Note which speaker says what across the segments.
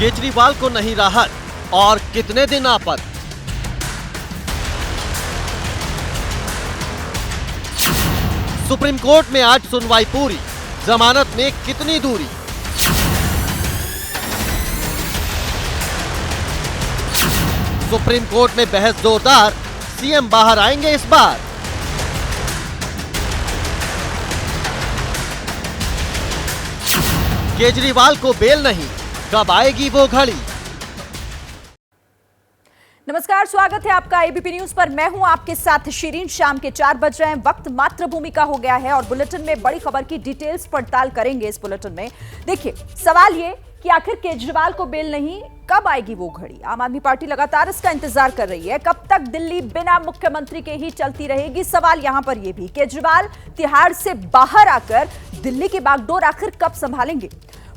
Speaker 1: केजरीवाल को नहीं राहत और कितने दिन आपद। सुप्रीम कोर्ट में आज सुनवाई पूरी, जमानत में कितनी दूरी। सुप्रीम कोर्ट में बहस जोरदार, सीएम बाहर आएंगे इस बार। केजरीवाल को बेल नहीं, कब आएगी वो घड़ी।
Speaker 2: नमस्कार, स्वागत है आपका एबीपी न्यूज पर। मैं हूं आपके साथ शिरीन। शाम के 4 बज रहे हैं, वक्त मातृभूमि का हो गया है और बुलेटिन में बड़ी खबर की डिटेल्स पड़ताल करेंगे। इस बुलेटिन में देखिए, सवाल ये कि आखिर केजरीवाल को बेल नहीं, कब आएगी वो घड़ी। आम आदमी पार्टी लगातार इसका इंतजार कर रही है। कब तक दिल्ली बिना मुख्यमंत्री के ही चलती रहेगी? सवाल यहां पर यह भी, केजरीवाल तिहाड़ से बाहर आकर दिल्ली की बागडोर आखिर कब संभालेंगे?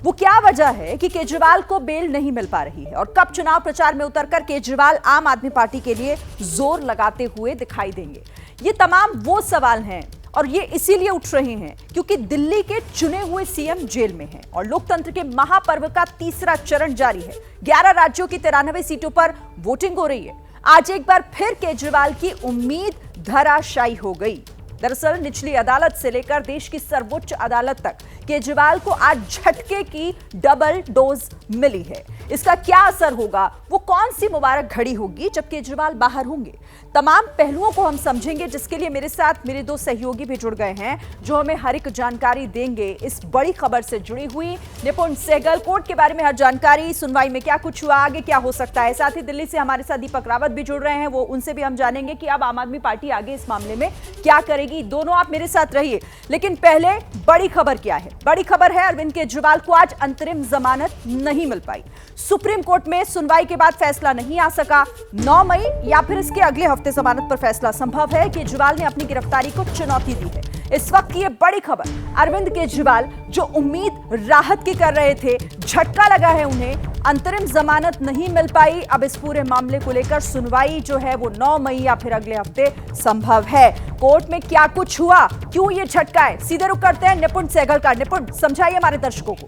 Speaker 2: वो क्या वजह है कि केजरीवाल को बेल नहीं मिल पा रही है? और कब चुनाव प्रचार में उतरकर केजरीवाल आम आदमी पार्टी के लिए जोर लगाते हुए दिखाई देंगे? ये तमाम वो सवाल हैं और ये इसीलिए उठ रहे हैं क्योंकि दिल्ली के चुने हुए सीएम जेल में हैं और लोकतंत्र के महापर्व का तीसरा चरण जारी है। 11 राज्यों की 93 सीटों पर वोटिंग हो रही है। आज एक बार फिर केजरीवाल की उम्मीद धराशायी हो गई। दरअसल निचली अदालत से लेकर देश की सर्वोच्च अदालत तक केजरीवाल को आज झटके की डबल डोज मिली है। इसका क्या असर होगा? वो कौन सी मुबारक घड़ी होगी जब केजरीवाल बाहर होंगे? तमाम पहलुओं को हम समझेंगे, जिसके लिए मेरे साथ मेरे 2 सहयोगी भी जुड़ गए हैं जो हमें हर एक जानकारी देंगे इस बड़ी खबर से जुड़ी हुई। निपुण सहगल, कोर्ट के बारे में हर जानकारी, सुनवाई में क्या कुछ हुआ, आगे क्या हो सकता है। साथ ही दिल्ली से हमारे साथ दीपक रावत भी जुड़ रहे हैं, वो उनसे भी हम जानेंगे कि अब आम आदमी पार्टी आगे इस मामले में क्या करेगी। दोनों आप मेरे साथ रहिए, लेकिन पहले बड़ी खबर क्या है? बड़ी खबर है अरविंद केजरीवाल को आज अंतरिम जमानत नहीं मिल पाई। सुप्रीम कोर्ट में सुनवाई के बाद फैसला नहीं आ सका। 9 मई या फिर इसके अगले हफ्ते जमानत पर फैसला संभव है। केजरीवाल ने अपनी गिरफ्तारी को चुनौती दी है। इस वक्त की ये बड़ी खबर, अरविंद केजरीवाल जो उम्मीद राहत की कर रहे थे, झटका लगा है उन्हें। अंतरिम जमानत नहीं मिल पाई। अब इस पूरे मामले को लेकर सुनवाई जो है वो 9 मई या फिर अगले हफ्ते संभव है। कोर्ट में क्या कुछ हुआ, क्यों ये झटका है, सीधे रुख करते हैं निपुण सहगल का। निपुण, समझाइए हमारे दर्शकों को।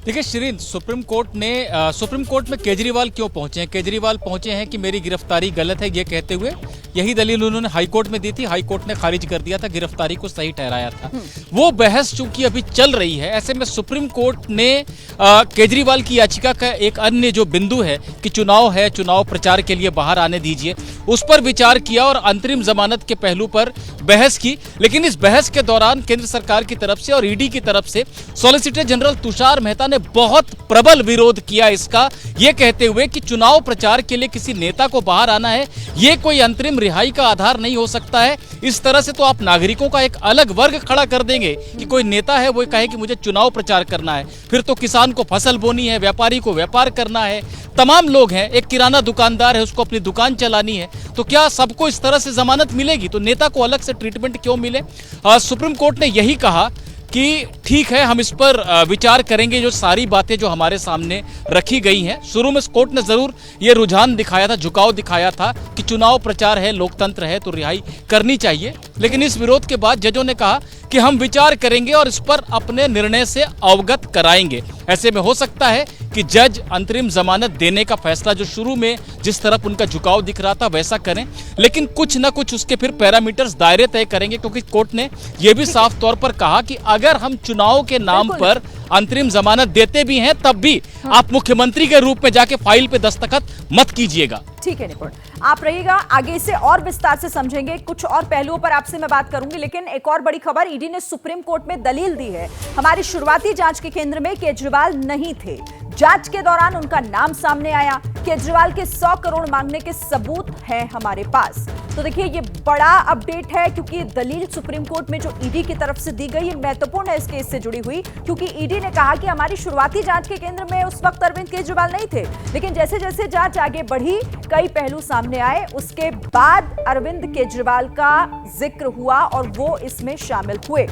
Speaker 3: देखिए शिरीन, सुप्रीम कोर्ट में केजरीवाल क्यों पहुंचे हैं? केजरीवाल पहुंचे हैं कि मेरी गिरफ्तारी गलत है ये कहते हुए। यही दलील उन्होंने हाईकोर्ट में दी थी, हाईकोर्ट ने खारिज कर दिया था, गिरफ्तारी को सही ठहराया था। वो बहस चूंकि अभी चल रही है, ऐसे में सुप्रीम कोर्ट ने केजरीवाल की याचिका का एक अन्य जो बिंदु है कि चुनाव है, चुनाव प्रचार के लिए बाहर आने दीजिए, उस पर विचार किया और अंतरिम जमानत के पहलू पर बहस की। लेकिन इस बहस के दौरान केंद्र सरकार की तरफ से और ईडी की तरफ से सॉलिसिटर जनरल तुषार मेहता ने बहुत प्रबल विरोध किया इसका, ये कहते हुए कि चुनाव प्रचार के लिए किसी नेता को बाहर आना है, ये कोई अंतरिम रिहाई का आधार नहीं हो सकता है। इस तरह से तो आप नागरिकों का एक अलग वर्ग खड़ा कर देंगे कि कोई नेता है वो कहे कि मुझे चुनाव प्रचार करना है, फिर तो किसान को फसल बोनी है, व्यापारी को व्यापार करना है, तमाम लोग हैं, एक किराना दुकानदार है उसको अपनी दुकान चलानी है, तो क्या सबको इस तरह से जमानत मिलेगी? तो नेता को अलग से ट्रीटमेंट क्यों मिले? सुप्रीम कोर्ट ने यही कहा कि ठीक है, हम इस पर विचार करेंगे। जो सारी बातें जो हमारे सामने रखी गई हैं, शुरू में कोर्ट ने जरूर ये रुझान दिखाया था, झुकाव दिखाया था कि चुनाव प्रचार है, लोकतंत्र है तो रिहाई करनी चाहिए। लेकिन इस विरोध के बाद जजों ने कहा कि हम विचार करेंगे और इस पर अपने निर्णय से अवगत कराएंगे। ऐसे में हो सकता है कि जज अंतरिम जमानत देने का फैसला जो शुरू में जिस तरफ उनका झुकाव दिख रहा था वैसा करें, लेकिन कुछ ना कुछ उसके फिर पैरामीटर्स, दायरे तय करेंगे, क्योंकि कोर्ट ने यह भी साफ तौर पर कहा कि अगर हम चुनाव के नाम पर अंतरिम जमानत देते भी हैं तब भी आप मुख्यमंत्री के रूप में जाके फाइल पे दस्तखत मत कीजिएगा।
Speaker 2: ठीक है निपुण, आप रहिएगा, आगे इसे और विस्तार से समझेंगे। कुछ और पहलुओं पर आपसे मैं बात करूंगी, लेकिन एक और बड़ी खबर, ईडी ने सुप्रीम कोर्ट में दलील दी है। हमारी शुरुआती जांच के केंद्र में केजरीवाल नहीं थे, जांच के दौरान उनका नाम सामने आया। केजरीवाल के 100 करोड़ मांगने के सबूत हैं हमारे पास। तो देखिए, ये बड़ा अपडेट है क्योंकि दलील सुप्रीम कोर्ट में जो ईडी की तरफ से दी गई है महत्वपूर्ण है इस केस से जुड़ी हुई, क्योंकि ईडी ने कहा कि हमारी शुरुआती जांच के केंद्र में उस वक्त अरविंद केजरीवाल नहीं थे, लेकिन जैसे जैसे जांच आगे बढ़ी, कई पहलू सामने आए, उसके बाद अरविंद केजरीवाल का जिक्र हुआ और वो इसमें शामिल हुए।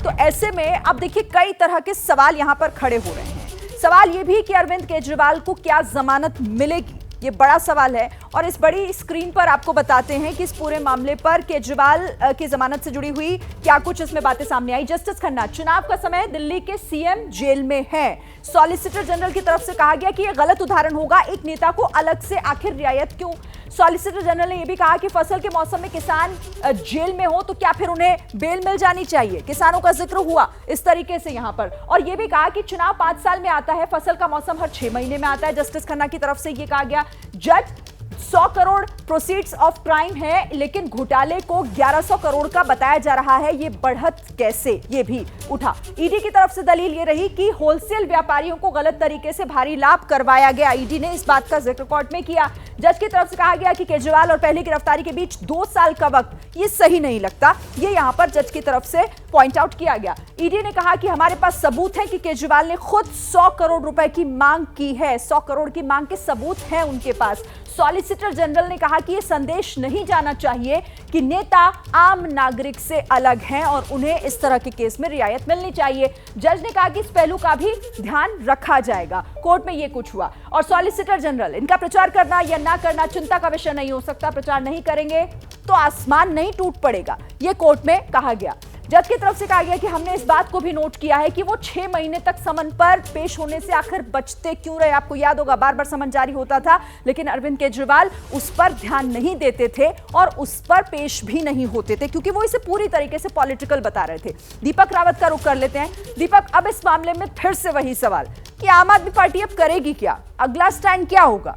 Speaker 2: तो ऐसे में अब देखिए, कई तरह के सवाल यहां पर खड़े हो रहे हैं। सवाल यह भी कि अरविंद केजरीवाल को क्या जमानत मिलेगी? ये बड़ा सवाल है और इस बड़ी स्क्रीन पर आपको बताते हैं कि इस पूरे मामले पर केजरीवाल की जमानत से जुड़ी हुई क्या कुछ इसमें बातें सामने आई। जस्टिस खन्ना, चुनाव का समय, दिल्ली के सीएम जेल में है। सॉलिसिटर जनरल की तरफ से कहा गया कि यह गलत उदाहरण होगा, एक नेता को अलग से आखिर रियायत क्यों। सॉलिसिटर जनरल ने यह भी कहा कि फसल के मौसम में किसान जेल में हो तो क्या फिर उन्हें बेल मिल जानी चाहिए। किसानों का जिक्र हुआ इस तरीके से यहां पर, और यह भी कहा कि चुनाव 5 साल में आता है, फसल का मौसम हर 6 महीने में आता है। जस्टिस खन्ना की तरफ से यह कहा गया, जज 100 करोड़ प्रोसीड्स ऑफ क्राइम है, लेकिन घोटाले को 1100 करोड़ का बताया जा रहा है, ये बढ़त कैसे, ये भी उठा। ईडी की तरफ से दलील ये रही कि होलसेल व्यापारियों को गलत तरीके से भारी लाभ करवाया गया। ईडी ने इस बात का जिक्र कोर्ट में किया। जज की तरफ से कहा गया कि केजरीवाल और पहली गिरफ्तारी के बीच 2 साल का वक्त, ये सही नहीं लगता। ये यहां पर जज की तरफ से पॉइंट आउट किया गया। ईडी ने कहा कि हमारे पास सबूत है कि केजरीवाल ने खुद 100 करोड़ रुपए की मांग की है। 100 करोड़ की मांग के सबूत हैं उनके पास। सॉलिसिटर जनरल ने कहा कि यह संदेश नहीं जाना चाहिए कि नेता आम नागरिक से अलग हैं और उन्हें इस तरह के केस में रियायत मिलनी चाहिए। जज ने कहा कि इस पहलू का भी ध्यान रखा जाएगा। कोर्ट में यह कुछ हुआ और सॉलिसिटर जनरल, इनका प्रचार करना या ना करना चिंता का विषय नहीं हो सकता। प्रचार नहीं करेंगे तो आसमान नहीं टूट पड़ेगा, यह कोर्ट में कहा गया। जज की तरफ से कहा गया कि हमने इस बात को भी नोट किया है कि वो 6 महीने तक समन पर पेश होने से आखिर बचते क्यों रहे। आपको याद होगा, बार बार समन जारी होता था, लेकिन अरविंद केजरीवाल उस पर ध्यान नहीं देते थे और उस पर पेश भी नहीं होते थे, क्योंकि वो इसे पूरी तरीके से पॉलिटिकल बता रहे थे। दीपक रावत का रुख कर लेते हैं। दीपक, अब इस मामले में फिर से वही सवाल कि आम आदमी पार्टी अब करेगी क्या, अगला स्टैंड क्या होगा?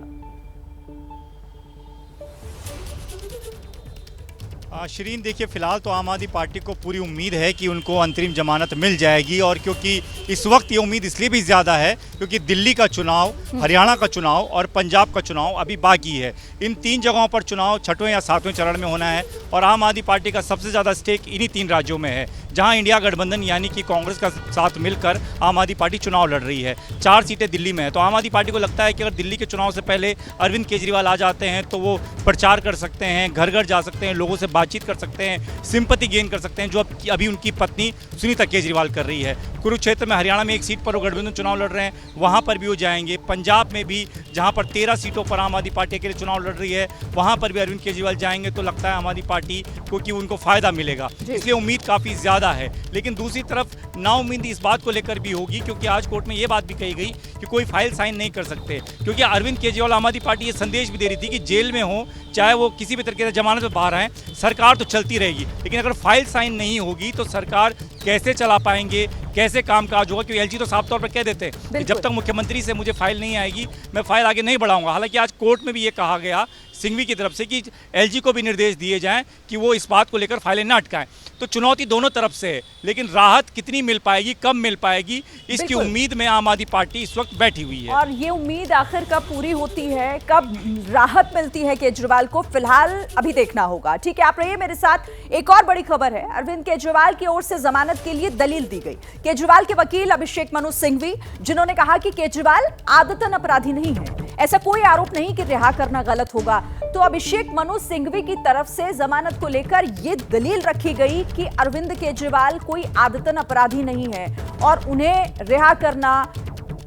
Speaker 4: शिरीन, देखिए, फिलहाल तो आम आदमी पार्टी को पूरी उम्मीद है कि उनको अंतरिम जमानत मिल जाएगी, और क्योंकि इस वक्त ये उम्मीद इसलिए भी ज़्यादा है क्योंकि दिल्ली का चुनाव, हरियाणा का चुनाव और पंजाब का चुनाव अभी बाकी है। इन 3 जगहों पर चुनाव 6वें या 7वें चरण में होना है और आम आदमी पार्टी का सबसे ज़्यादा स्टेक इन्हीं 3 राज्यों में है, जहां इंडिया गठबंधन यानी कि कांग्रेस का साथ मिलकर आम आदमी पार्टी चुनाव लड़ रही है। 4 सीटें दिल्ली में है, तो आम आदमी पार्टी को लगता है कि अगर दिल्ली के चुनाव से पहले अरविंद केजरीवाल आ जाते हैं तो वो प्रचार कर सकते हैं, घर घर जा सकते हैं, लोगों से बातचीत कर सकते हैं, सिंपैथी गेन कर सकते हैं, जो अभी उनकी पत्नी सुनीता केजरीवाल कर रही है। कुरुक्षेत्र में, हरियाणा में 1 सीट पर वो गठबंधन चुनाव लड़ रहे हैं, वहां पर भी वो जाएंगे। पंजाब में भी, जहां पर 13 सीटों पर आम आदमी पार्टी के लिए चुनाव लड़ रही है, वहां पर भी अरविंद केजरीवाल जाएंगे, तो लगता है आम आदमी पार्टी को कि उनको फायदा मिलेगा, इसलिए उम्मीद काफ़ी ज़्यादा है। लेकिन दूसरी तरफ नाउम्मीद इस बात को लेकर भी होगी, क्योंकि आज कोर्ट में ये बात भी कही गई कि कोई फाइल साइन नहीं कर सकते, क्योंकि अरविंद केजरीवाल, आम आदमी पार्टी ये संदेश भी दे रही थी कि जेल में हो, चाहे वो किसी भी तरीके से जमानत में बाहर आए, सरकार तो चलती रहेगी, लेकिन अगर फाइल साइन नहीं होगी तो सरकार कैसे चला पाएंगे, कैसे कामकाज होगा। क्योंकि एलजी तो साफ तौर पर कह देते हैं कि जब तक मुख्यमंत्री से मुझे फाइल नहीं आएगी मैं फाइल आगे नहीं बढ़ाऊंगा। हालांकि आज कोर्ट में भी ये कहा गया सिंघवी की तरफ से कि एलजी को भी निर्देश दिए जाएं कि वो इस बात को लेकर फाइलें न अटकाएं। तो चुनौती दोनों तरफ से है, लेकिन राहत कितनी मिल पाएगी, कब मिल पाएगी, इसकी उम्मीद में आम आदमी पार्टी इस वक्त बैठी हुई है।
Speaker 2: और ये उम्मीद आखिर कब पूरी होती है, कब राहत मिलती है केजरीवाल को, फिलहाल अभी देखना होगा। ठीक है, आप रहिए मेरे साथ। एक और बड़ी खबर है, अरविंद केजरीवाल की ओर से जमानत के लिए दलील दी गई। केजरीवाल के वकील अभिषेक मनु सिंघवी, जिन्होंने कहा कि केजरीवाल आदतन अपराधी नहीं है, ऐसा कोई आरोप नहीं कि रिहा करना गलत होगा। तो अभिषेक मनु सिंघवी की तरफ से जमानत को लेकर यह दलील रखी गई कि अरविंद केजरीवाल कोई आदतन अपराधी नहीं है और उन्हें रिहा करना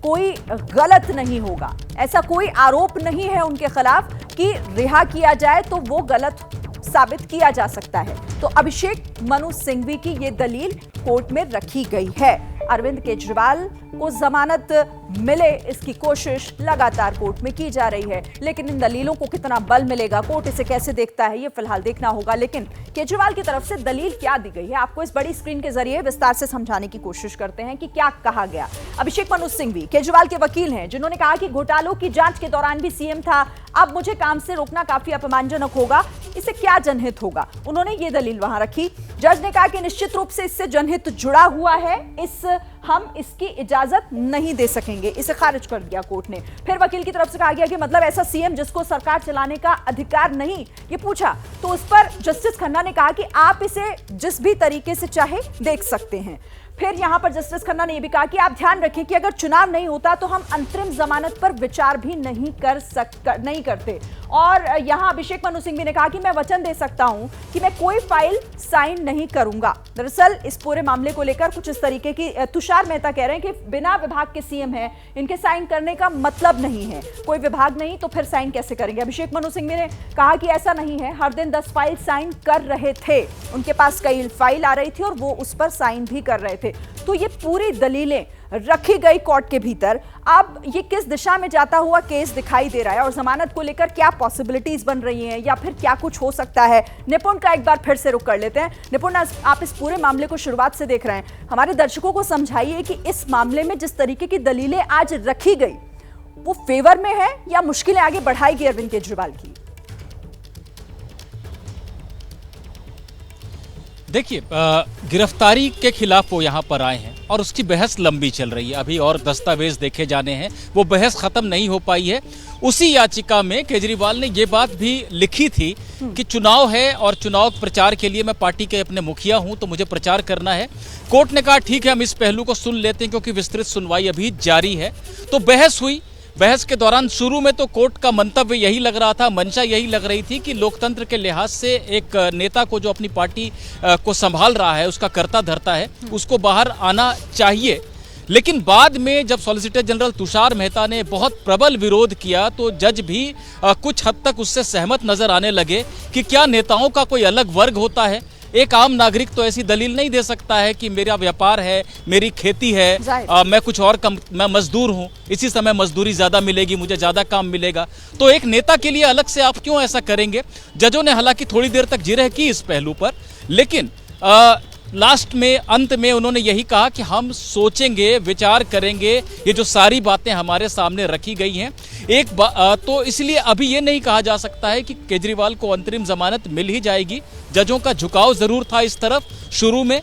Speaker 2: कोई गलत नहीं होगा। ऐसा कोई आरोप नहीं है उनके खिलाफ कि रिहा किया जाए तो वो गलत साबित किया जा सकता है। तो अभिषेक मनु सिंघवी की यह दलील कोर्ट में रखी गई है। अरविंद केजरीवाल को जमानत मिले, इसकी कोशिश लगातार कोर्ट में की जा रही है, लेकिन इन दलीलों को कितना बल मिलेगा, कोर्ट इसे कैसे देखता है, ये फिलहाल देखना होगा। लेकिन केजरीवाल की तरफ से दलील क्या दी गई है, आपको इस बड़ी स्क्रीन के जरिए विस्तार से समझाने की कोशिश करते हैं कि क्या कहा गया। अभिषेक मनु सिंघवी केजरीवाल के वकील हैं, जिन्होंने कहा कि घोटालों की जांच के दौरान भी सीएम था, अब मुझे काम से रोकना काफी अपमानजनक होगा, इससे क्या जनहित होगा। उन्होंने ये दलील वहां रखी। जज ने कहा कि निश्चित रूप से इससे जनहित जुड़ा हुआ है, हम इसकी इजाजत नहीं दे सकेंगे, इसे खारिज कर दिया कोर्ट ने। फिर वकील की तरफ से कहा गया कि मतलब ऐसा सीएम जिसको सरकार चलाने का अधिकार नहीं, ये पूछा तो उस पर जस्टिस खन्ना ने कहा कि आप इसे जिस भी तरीके से चाहे देख सकते हैं। फिर यहां पर जस्टिस खन्ना ने यह भी कहा कि आप ध्यान रखें कि अगर चुनाव नहीं होता तो हम अंतरिम जमानत पर विचार भी नहीं करते। और यहां अभिषेक मनु सिंघवी ने कहा कि मैं वचन दे सकता हूं कि मैं कोई फाइल साइन नहीं करूंगा। दरअसल इस पूरे मामले को लेकर कुछ इस तरीके की तुषार मेहता कह रहे हैं कि बिना विभाग के सीएम हैं, इनके साइन करने का मतलब नहीं है, कोई विभाग नहीं तो फिर साइन कैसे करेंगे। अभिषेक मनु सिंघवी ने कहा कि ऐसा नहीं है, हर दिन 10 फाइल साइन कर रहे थे, उनके पास कई फाइल आ रही थी और वो उस पर साइन भी कर रहे थे। तो ये पूरी दलीलें रखी गई कोर्ट के भीतर। अब ये किस दिशा में जाता हुआ केस दिखाई दे रहा है और जमानत को लेकर क्या पॉसिबिलिटीज बन रही हैं या फिर क्या कुछ हो सकता है, निपुण का एक बार फिर से रुख कर लेते हैं। निपुण, आप इस पूरे मामले को शुरुआत से देख रहे हैं, हमारे दर्शकों को समझाइए कि इस मामले में जिस तरीके की दलीलें आज रखी गई वो फेवर में है या मुश्किलें आगे बढ़ाएगी अरविंद केजरीवाल की?
Speaker 3: देखिए, गिरफ्तारी के खिलाफ वो यहाँ पर आए हैं और उसकी बहस लंबी चल रही है, अभी और दस्तावेज देखे जाने हैं, वो बहस खत्म नहीं हो पाई है। उसी याचिका में केजरीवाल ने ये बात भी लिखी थी कि चुनाव है और चुनाव प्रचार के लिए मैं पार्टी के अपने मुखिया हूं तो मुझे प्रचार करना है। कोर्ट ने कहा ठीक है, हम इस पहलू को सुन लेते हैं क्योंकि विस्तृत सुनवाई अभी जारी है। तो बहस हुई। बहस के दौरान शुरू में तो कोर्ट का मंतव्य यही लग रहा था, मंशा यही लग रही थी कि लोकतंत्र के लिहाज से एक नेता को जो अपनी पार्टी को संभाल रहा है, उसका कर्ता धर्ता है, उसको बाहर आना चाहिए। लेकिन बाद में जब सॉलिसिटर जनरल तुषार मेहता ने बहुत प्रबल विरोध किया तो जज भी कुछ हद तक उससे सहमत नजर आने लगे कि क्या नेताओं का कोई अलग वर्ग होता है। एक आम नागरिक तो ऐसी दलील नहीं दे सकता है कि मेरा व्यापार है, मेरी खेती है, मैं कुछ और कम, मैं मजदूर हूं, इसी समय मजदूरी ज्यादा मिलेगी, मुझे ज्यादा काम मिलेगा। तो एक नेता के लिए अलग से आप क्यों ऐसा करेंगे। जजों ने हालांकि थोड़ी देर तक जिरह की इस पहलू पर, लेकिन लास्ट में, अंत में उन्होंने यही कहा कि हम सोचेंगे, विचार करेंगे, ये जो सारी बातें हमारे सामने रखी गई हैं। तो इसलिए अभी ये नहीं कहा जा सकता है कि केजरीवाल को अंतरिम जमानत मिल ही जाएगी। जजों का झुकाव जरूर था इस तरफ शुरू में,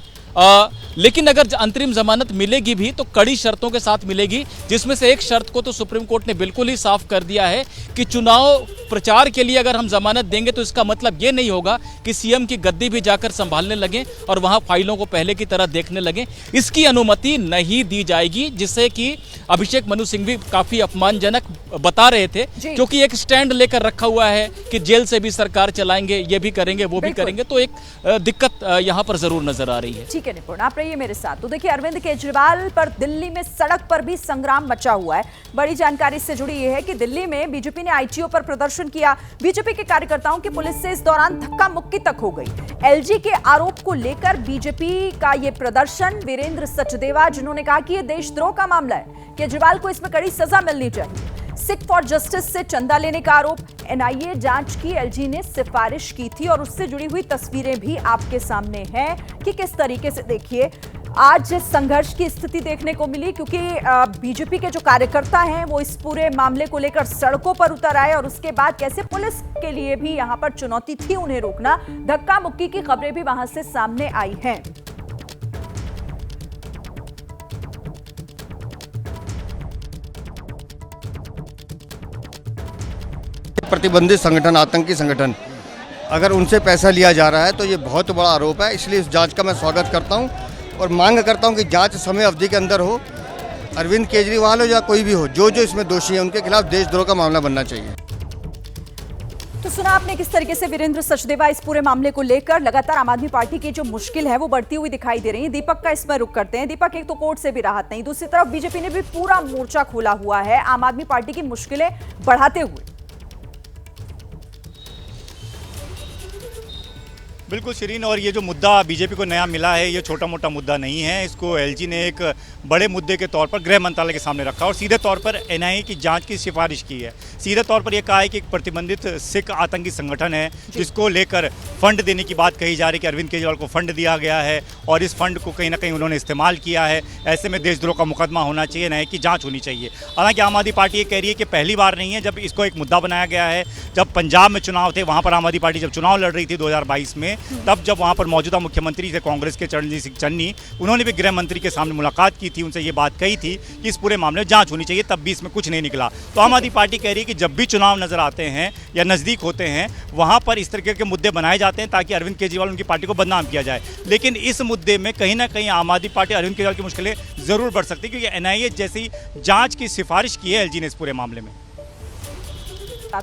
Speaker 3: लेकिन अगर अंतरिम जमानत मिलेगी भी तो कड़ी शर्तों के साथ मिलेगी, जिसमें से एक शर्त को तो सुप्रीम कोर्ट ने बिल्कुल ही साफ कर दिया है कि चुनाव प्रचार के लिए अगर हम जमानत देंगे तो इसका मतलब ये नहीं होगा कि सीएम की गद्दी भी जाकर संभालने लगें और वहां फाइलों को पहले की तरह देखने लगें। इसकी अनुमति नहीं दी जाएगी, जिससे कि अभिषेक मनु सिंघवी काफी अपमानजनक बता रहे थे, क्योंकि एक स्टैंड लेकर रखा हुआ है कि जेल से भी सरकार चलाएंगे, ये भी करेंगे, वो भी करेंगे। तो एक दिक्कत यहाँ पर जरूर नजर आ रही है।
Speaker 2: ठीक है निपुण, आप रहिए मेरे साथ। तो देखिए, अरविंद केजरीवाल पर दिल्ली में सड़क पर भी संग्राम मचा हुआ है। बड़ी जानकारी से जुड़ी यह है कि दिल्ली में बीजेपी ने आईटीओ पर प्रदर्शन किया। बीजेपी के कार्यकर्ताओं की पुलिस से इस दौरान धक्का मुक्की तक हो गई। एलजी के आरोप को लेकर बीजेपी का यह प्रदर्शन, वीरेंद्र सचदेवा जिन्होंने कहा कि यह देशद्रोह का मामला है, केजरीवाल को इसमें कड़ी सजा मिलनी चाहिए। सिख फॉर जस्टिस से चंदा लेने का आरोप, एनआईए जांच की एलजी ने सिफारिश की थी और उससे जुड़ी हुई तस्वीरें भी आपके सामने हैं कि किस तरीके से, देखिए, आज संघर्ष की स्थिति देखने को मिली, क्योंकि बीजेपी के जो कार्यकर्ता हैं वो इस पूरे मामले को लेकर सड़कों पर उतर आए और उसके बाद कैसे पुलिस के लिए भी यहां पर चुनौती थी उन्हें रोकना। धक्का मुक्की की खबरें भी वहां से सामने आई हैं।
Speaker 5: प्रतिबंधित संगठन, आतंकी संगठन, अगर उनसे पैसा लिया जा रहा है तो ये बहुत बड़ा आरोप है। इसलिए इस जांच का मैं स्वागत करता हूं और मांग करता हूं कि जांच समय अवधि के अंदर हो। अरविंद केजरीवाल हो या कोई भी हो, जो जो इसमें दोषी है उनके खिलाफ देशद्रोह का मामला बनना चाहिए।
Speaker 2: तो सुना आपने किस तरीके से वीरेंद्र सचदेवा इस पूरे मामले को लेकर लगातार आम आदमी पार्टी की जो मुश्किल है वो बढ़ती हुई दिखाई दे रही है। दीपक का इसमें रुख करते हैं। दीपक, एक तो कोर्ट से भी राहत नहीं, दूसरी तरफ बीजेपी ने भी पूरा मोर्चा खोला हुआ है आम आदमी पार्टी की मुश्किलें बढ़ाते हुए।
Speaker 4: बिल्कुल शिरीन, और ये जो मुद्दा बीजेपी को नया मिला है ये छोटा मोटा मुद्दा नहीं है। इसको एलजी ने एक बड़े मुद्दे के तौर पर गृह मंत्रालय के सामने रखा और सीधे तौर पर एनआईए की जांच की सिफारिश की है। सीधे तौर पर यह कहा है कि एक प्रतिबंधित सिख आतंकी संगठन है जिसको लेकर फंड देने की बात कही जा रही है कि अरविंद केजरीवाल को फंड दिया गया है और इस फंड को कहीं ना कहीं उन्होंने इस्तेमाल किया है। ऐसे में देशद्रोह का मुकदमा होना चाहिए, एनआईए की जाँच होनी चाहिए। हालांकि आम आदमी पार्टी ये कह रही है कि पहली बार नहीं है जब इसको एक मुद्दा बनाया गया है। जब पंजाब में चुनाव थे, वहाँ पर आम आदमी पार्टी जब चुनाव लड़ रही थी 2022 में, तब जब वहाँ पर मौजूदा मुख्यमंत्री थे कांग्रेस के चरणजीत सिंह चन्नी, उन्होंने भी गृह मंत्री के सामने मुलाकात की थी, उनसे ये बात कही थी कि इस पूरे मामले में जांच होनी चाहिए, तब भी इसमें कुछ नहीं निकला। तो आम आदमी पार्टी कह रही है कि जब भी चुनाव नजर आते हैं या नज़दीक होते हैं वहाँ पर इस तरीके के मुद्दे बनाए जाते हैं ताकि अरविंद केजरीवाल उनकी पार्टी को बदनाम किया जाए। लेकिन इस मुद्दे में कहीं ना कहीं आम आदमी पार्टी अरविंद केजरीवाल की मुश्किलें ज़रूर बढ़ सकती है, क्योंकि एनआईए जैसी जाँच की सिफारिश की है एलजी ने इस पूरे मामले में।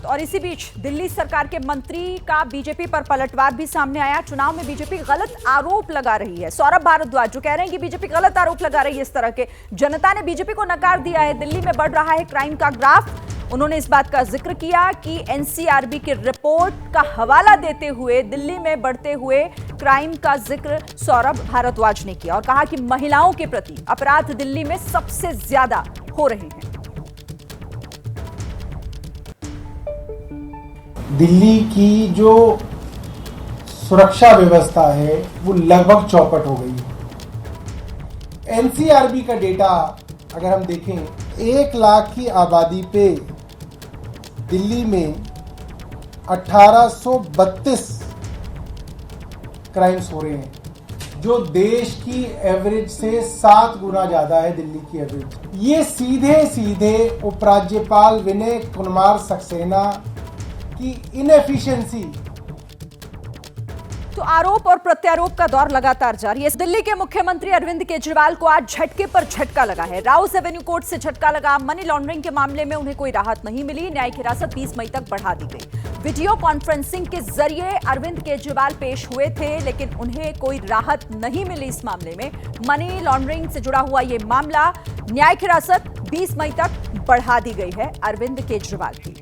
Speaker 2: और इसी बीच दिल्ली सरकार के मंत्री का बीजेपी पर पलटवार भी सामने आया। चुनाव में बीजेपी गलत आरोप लगा रही है। सौरभ भारद्वाज जो कह रहे हैं कि बीजेपी गलत आरोप लगा रही है इस तरह के, जनता ने बीजेपी को नकार दिया है। दिल्ली में बढ़ रहा है क्राइम का ग्राफ। उन्होंने इस बात का जिक्र किया कि एनसीआरबी की रिपोर्ट का हवाला देते हुए दिल्ली में बढ़ते हुए क्राइम का जिक्र सौरभ भारद्वाज ने किया और कहा कि महिलाओं के प्रति अपराध दिल्ली में सबसे ज्यादा हो रहे हैं।
Speaker 6: दिल्ली की जो सुरक्षा व्यवस्था है वो लगभग चौपट हो गई है। एनसीआरबी का डेटा अगर हम देखें, 1 लाख की आबादी पे दिल्ली में 1832 क्राइम्स हो रहे हैं, जो देश की एवरेज से 7 गुना ज्यादा है दिल्ली की एवरेज। ये सीधे सीधे उपराज्यपाल विनय कुमार सक्सेना की इनएफिशिएंसी।
Speaker 2: तो आरोप और प्रत्यारोप का दौर लगातार जारी है। दिल्ली के मुख्यमंत्री अरविंद केजरीवाल को आज झटके पर झटका लगा है। राउस एवेन्यू कोर्ट से झटका लगा। मनी लॉन्ड्रिंग के मामले में उन्हें कोई राहत नहीं मिली। न्यायिक हिरासत 20 मई तक बढ़ा दी गई। वीडियो कॉन्फ्रेंसिंग के जरिए अरविंद केजरीवाल पेश हुए थे, लेकिन उन्हें कोई राहत नहीं मिली इस मामले में। मनी लॉन्ड्रिंग से जुड़ा हुआ यह मामला, न्यायिक हिरासत 20 मई तक बढ़ा दी गई है अरविंद केजरीवाल की।